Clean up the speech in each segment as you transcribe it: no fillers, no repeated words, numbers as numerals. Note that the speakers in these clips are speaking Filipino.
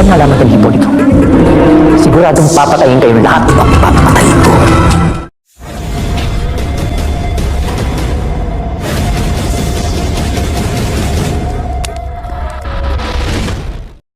nalaman ng Hipolito, siguradong papatayin kayong lahat. Papatayin ko.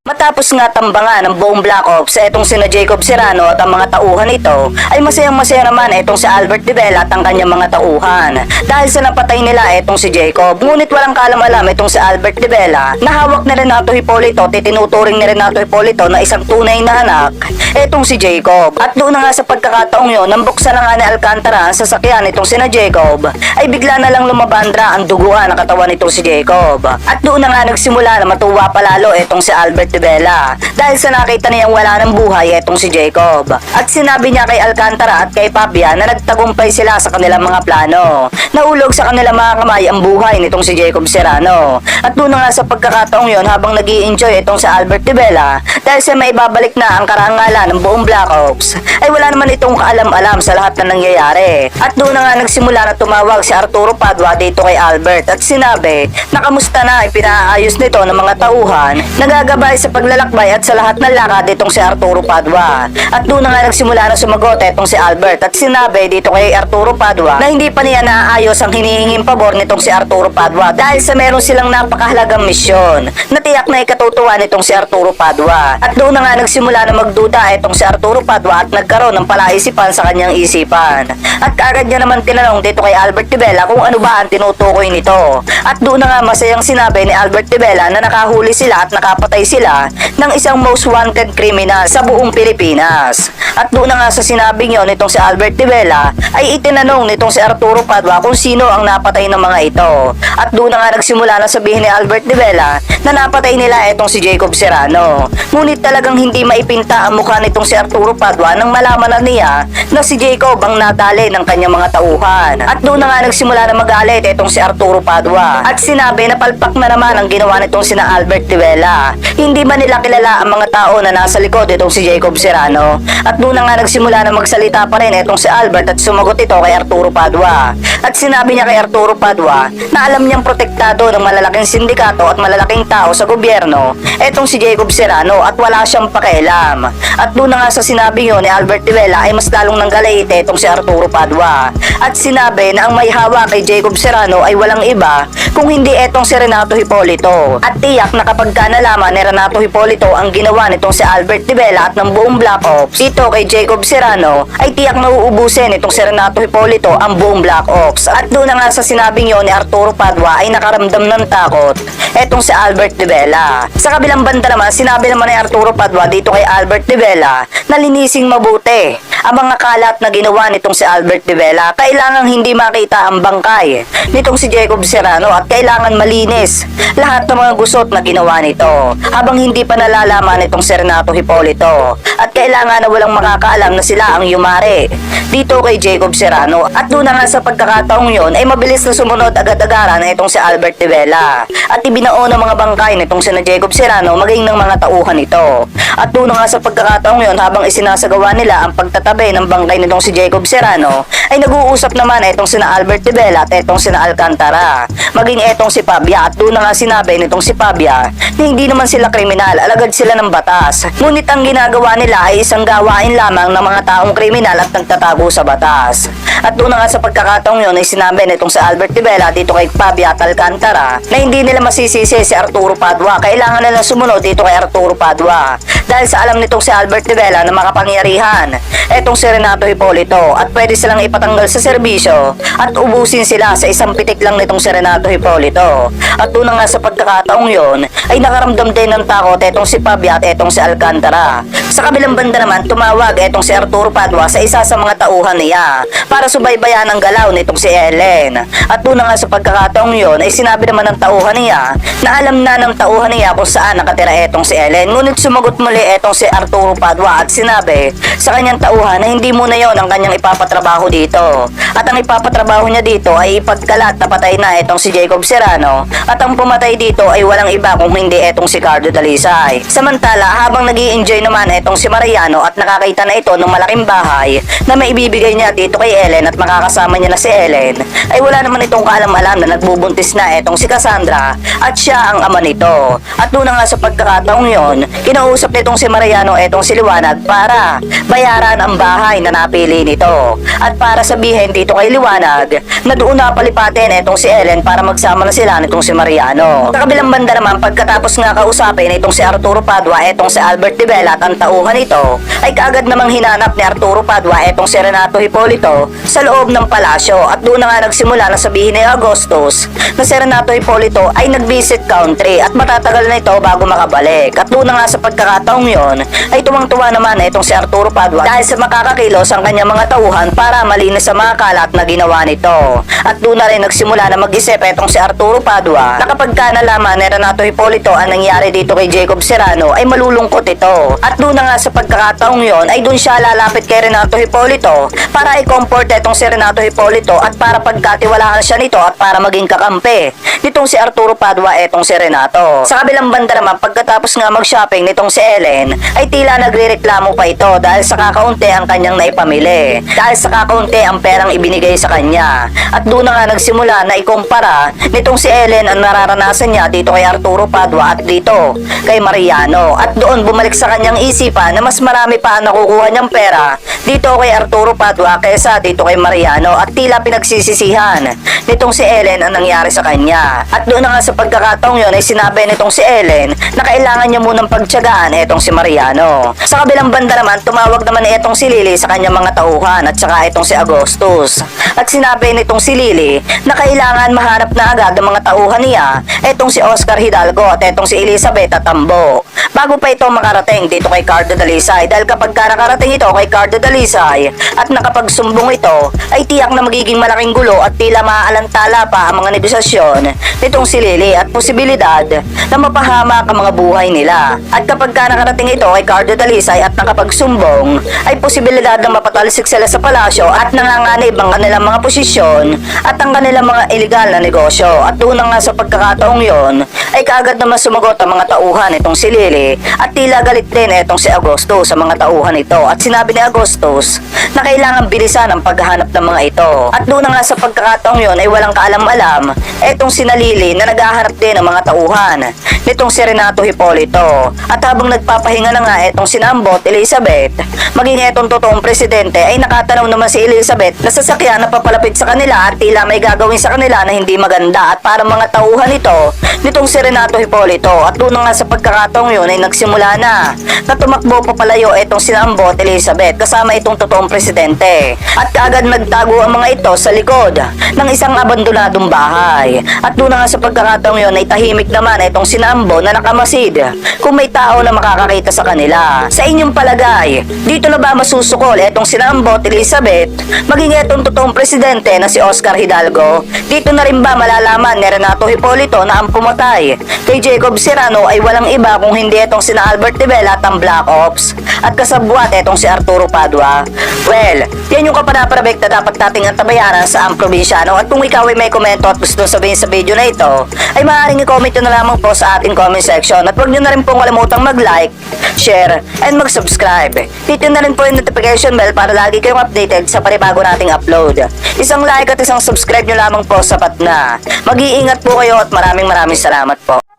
Matapos nga tambangan ng buong Black Ops etong sina Jacob Serrano at ang mga tauhan nito, ay masayang-masaya naman etong si Albert de Vela at ang kanyang mga tauhan dahil sa napatay nila etong si Jacob. Ngunit walang kaalam-alam itong si Albert de Vela na hawak na Renato Hipolito at tinuturing ni Renato Hipolito na isang tunay na anak etong si Jacob. At doon na nga sa pagkakataong yun, nang buksan na nga ni Alcantara ang sasakyan itong sina Jacob, ay bigla na lang lumabandra ang duguan ng katawan nitong si Jacob. At doon na nga nagsimula na matuwa palalo etong si Albert de Vela dahil sa nakita niyang wala ng buhay etong si Jacob. At sinabi niya kay Alcantara at kay Papia na nagtagumpay sila sa kanilang mga plano. Naulog sa kanilang mga kamay ang buhay nitong si Jacob Serrano. At doon na nga sa pagkakataong yon, habang nag-i-enjoy itong si Albert de Vela dahil sa may babalik na ang karangalan ng buong Black Ops, ay wala naman itong kaalam-alam sa lahat na nangyayari. At doon na nga nagsimula na tumawag si Arturo Padua dito kay Albert at sinabi na kamusta na ipinaayos nito ng mga tauhan, nagagabay sa paglalakbay at sa lahat ng lakad itong si Arturo Padua. At doon na nga nagsimula na sumagot itong si Albert at sinabi dito kay Arturo Padua na hindi pa niya naayos ang hinihinging pabor nitong si Arturo Padua dahil sa meron silang napakahalagang misyon na tiyak na ikatutuwa nitong si Arturo Padua. At doon na nga nagsimula na magduda itong si Arturo Padua at nagkaroon ng palaisipan sa kanyang isipan. At kaagad niya naman tinanong dito kay Albert de Vela kung ano ba ang tinutukoy nito. At doon na nga masayang sinabi ni Albert de Vela na nakahuli sila at nakapatay sila ng isang most wanted criminal sa buong Pilipinas. At doon na nga sa sinabing yon nitong si Albert de Vela ay itinanong nitong si Arturo Padua kung sino ang napatay ng mga ito. At doon na nga nagsimula na sabihin ni Albert de Vela na napatay nila itong si Jacob Serrano. Ngunit talagang hindi maipinta ang mukha nitong si Arturo Padua nang malaman na niya na si Jacob ang nadali ng kanyang mga tauhan. At doon na nga nagsimula na magalit itong si Arturo Padua at sinabi na palpak na naman ang ginawa nitong sina Albert de Vela. Hindi ba nila kilala ang mga tao na nasa likod itong si Jacob Serrano? At doon na nga nagsimula na magsalita pa rin itong si Albert at sumagot ito kay Arturo Padua. At sinabi niya kay Arturo Padua na alam niyang protektado ng malalaking sindikato at malalaking tao sa gobyerno itong si Jacob Serrano at wala siyang pakialam. At doon na nga sa sinabi yun ni Albert de Vela ay mas lalong nanggalait itong si Arturo Padua. At sinabi na ang may hawak kay Jacob Serrano ay walang iba kung hindi itong si Renato Hipolito. At tiyak na kapag ka nalaman ni Renato Hipolito ang ginawa nitong si Albert de Vela at ng buong Black Ops dito kay Jacob Serrano, ay tiyak na uubusin itong si Renato Hipolito ang buong Black Ops. At doon na nga sa sinabing yon ni Arturo Padua ay nakaramdam ng takot etong si Albert de Vela. Sa kabilang banda naman, sinabi naman ni Arturo Padua dito kay Albert de Vela na linising mabuti ang mga kalat na ginawa nitong si Albert de Vela. Kailangang hindi makita ang bangkay nitong si Jacob Serrano at kailangan malinis lahat ng mga gusot na ginawa nito habang hindi pa nalalaman itong si Renato Hipolito. At kailangan na walang makakaalam na sila ang yumari dito kay Jacob Serrano. At doon na nga sa pagkakataong yon ay mabilis na sumunod agad-agaran itong si Albert de Vela at ibinao ng mga bangkay nitong si Jacob Serrano maging ng mga tauhan nito. At doon na nga sa pagkakataong yon, habang isinasagawa nila ang pagtatabi ng bangkay nitong si Jacob Serrano, ay nag-uusap naman itong sina Albert de Vela at itong sina Alcantara maging itong si Papia. At doon na nga sinabi nitong si Papia na hindi naman sila kriminal, alagad sila ng batas. Ngunit ang ginagawa nila ay isang gawain lamang ng mga taong kriminal at nagtatago sa batas. At doon na nga sa pagkakataong yon ay sinabi nitong si Albert de Vela dito kay Papia at Alcantara na hindi nila masisisi si Arturo Padua. Kailangan nila sumunod dito kay Arturo Padua dahil sa alam nitong si Albert de Vela na makapangyarihan etong si Renato Hipolito at pwede silang ipatanggal sa serbisyo at ubusin sila sa isang pitik lang nitong si Renato Hipolito. At doon na nga sa pagkakataong yon ay nakaramdam din ng takot etong si Papia at etong si Alcantara. Sa kabilang banda naman, tumawag etong si Arturo Padua sa isa sa mga tauhan niya para subaybayan ang galaw nitong si Ellen. At doon na nga sa pagkakataong yon ay sinabi naman ng tauhan niya na alam na ng tauhan niya kung saan nakatira etong si Ellen. Ngunit sumagot muli etong si Arturo Padua at sinabi sa kanyang tauhan na hindi muna yon ang kanyang ipapatrabaho dito. At ang ipapatrabaho niya dito ay ipagkalat na patay na etong si Jacob Serrano at ang pumatay dito ay walang iba kung hindi etong si Cardo Dalisay. Samantala, habang nag-i-enjoy naman etong si Mariano at nakakita na ito ng malaking bahay na may ibibigay niya dito kay Ellen at makakasama niya na si Ellen, ay wala naman itong kaalam-alam na nagbubuntis na etong si Cassandra at siya ang ama nito. At doon na nga sa pagkakataong yon, kinausap ni nitong si Mariano etong si Liwanag para bayaran ang bahay na napili nito. At para sabihin dito kay Liwanag na doon na palipatin etong si Ellen para magsama na sila nitong si Mariano. Sa kabilang banda naman, pagkatapos nga kausapin itong si Arturo Padua etong si Albert de Vela at ang tauhan nito, ay kaagad namang hinanap ni Arturo Padua etong si Renato Hipolito sa loob ng palasyo. At doon na nga nagsimula na sabihin ni Agustus na si Renato Hipolito ay nag-visit country at matatagal na ito bago makabalik. At doon na nga sa pagkakataong yon ay tuwang-tuwa naman itong si Arturo Padua dahil sa makakakilos ang kanyang mga tauhan para malinis sa mga kalat na ginawa nito. At doon na rin nagsimula na mag-isip itong si Arturo Padua na kapag ka nalaman ni Renato Hipolito ang nangyari dito kay Jacob Serrano ay malulungkot ito. At doon na nga sa pagkakataong yon ay doon siya lalapit kay Renato Hipolito para i-comfort itong si Renato Hipolito at para pagkatiwalaan siya nito at para maging kakampi nitong si Arturo Padua etong si Renato. Sa kabilang banda naman, pagkatapos nga mag-shopping nitong si Ellen ay tila nagrereklamo pa ito dahil sa kakaunti ang kanyang naipamili, dahil sa kakaunti ang perang ibinigay sa kanya. At doon na nga nagsimula na ikumpara nitong si Ellen ang nararanasan niya dito kay Arturo Padua at dito kay Mariano. At doon bumalik sa kanyang isipan na mas marami pa ang nakukuha niyang pera dito kay Arturo Padua kaysa dito kay Mariano, at tila pinagsisisihan nitong si Ellen ang nangyari sa kanya. At doon na nga sa pagkakataong yon ay sinabi nitong si Ellen na kailangan niya munang pagtiyagaan etong si Mariano. Sa kabilang banda naman, tumawag naman etong si Lily sa kanyang mga tauhan at saka etong si Agustus. At sinabi nitong si Lily na kailangan mahanap na agad ang mga tauhan niya etong si Oscar Hidalgo at etong si Elizabeth Tambo bago pa ito makarating dito kay Cardo Dalisay, dahil kapag nakarating ito kay Cardo Dalisay at nakapagsumbong ito ay tiyak na magiging malaking gulo at tila maaalantala pa ang mga negosasyon nitong si Lily at posibilidad na mapahamak ang mga buhay nila. At kapag nakarating ito kay Cardo Dalisay at nakapagsumbong ay posibilidad na mapatalsik sila sa palasyo at nanganganib ang kanilang mga posisyon at ang kanilang mga illegal na negosyo. At doon na nga sa pagkakataong yon ay kaagad naman sumagot ang mga tauhan itong si Lily at tila galit din itong si Agustus sa mga tauhan ito. At sinabi ni Agustus na kailangan bilisan ang paghahanap ng mga ito. At doon na nga sa pagkakataong yon ay walang kaalam-alam etong si Lily na naghahanap din ng mga tauhan nitong si Renato Hipolito. At habang nagpapahinga na nga etong si Nambot Elizabeth, maging etong totoong presidente, ay nakatanaw naman si Elizabeth na sasakyan na papalapit sa kanila at tila may gagawin sa kanila na hindi maganda at para mga tauhan ito nitong si Renato Hipolito. At doon na nga sa pagkakataong yun ay nagsimula na tumakbo papalayo etong si Nambot Elizabeth kasama itong totoong presidente. At kaagad nagtago ang mga ito sa likod ng isang abandonadong bahay. At doon na nga sa pagkakataong yun ay tahimik naman itong si Nambo na nakamasid kung may tao na makakakita sa kanila. Sa inyong palagay, dito na ba masusukol etong si Nambot Elizabeth maging etong totoong presidente na si Oscar Hidalgo? Dito na rin ba malalaman ni Renato Hipolito na ang pumatay kay Jacob Serrano ay walang iba kung hindi etong si Albert de Vela at ang Black Ops at kasabwat etong si Arturo Padua? Well, yan yung kapanaparabek na dapat nating antabayanan sa ang probinsyano. At kung ikaw ay may komento at gusto sabihin sa video na ito, ay maaaring i-comment nyo na lamang po sa ating comment section. At huwag nyo na rin pong kalimutang mag-like, share, and mag-subscribe. Hit na rin po yung notification bell para lagi kayong updated sa panibago nating upload. Isang like at isang subscribe nyo lamang po sapat na. Mag-iingat po kayo at maraming salamat po.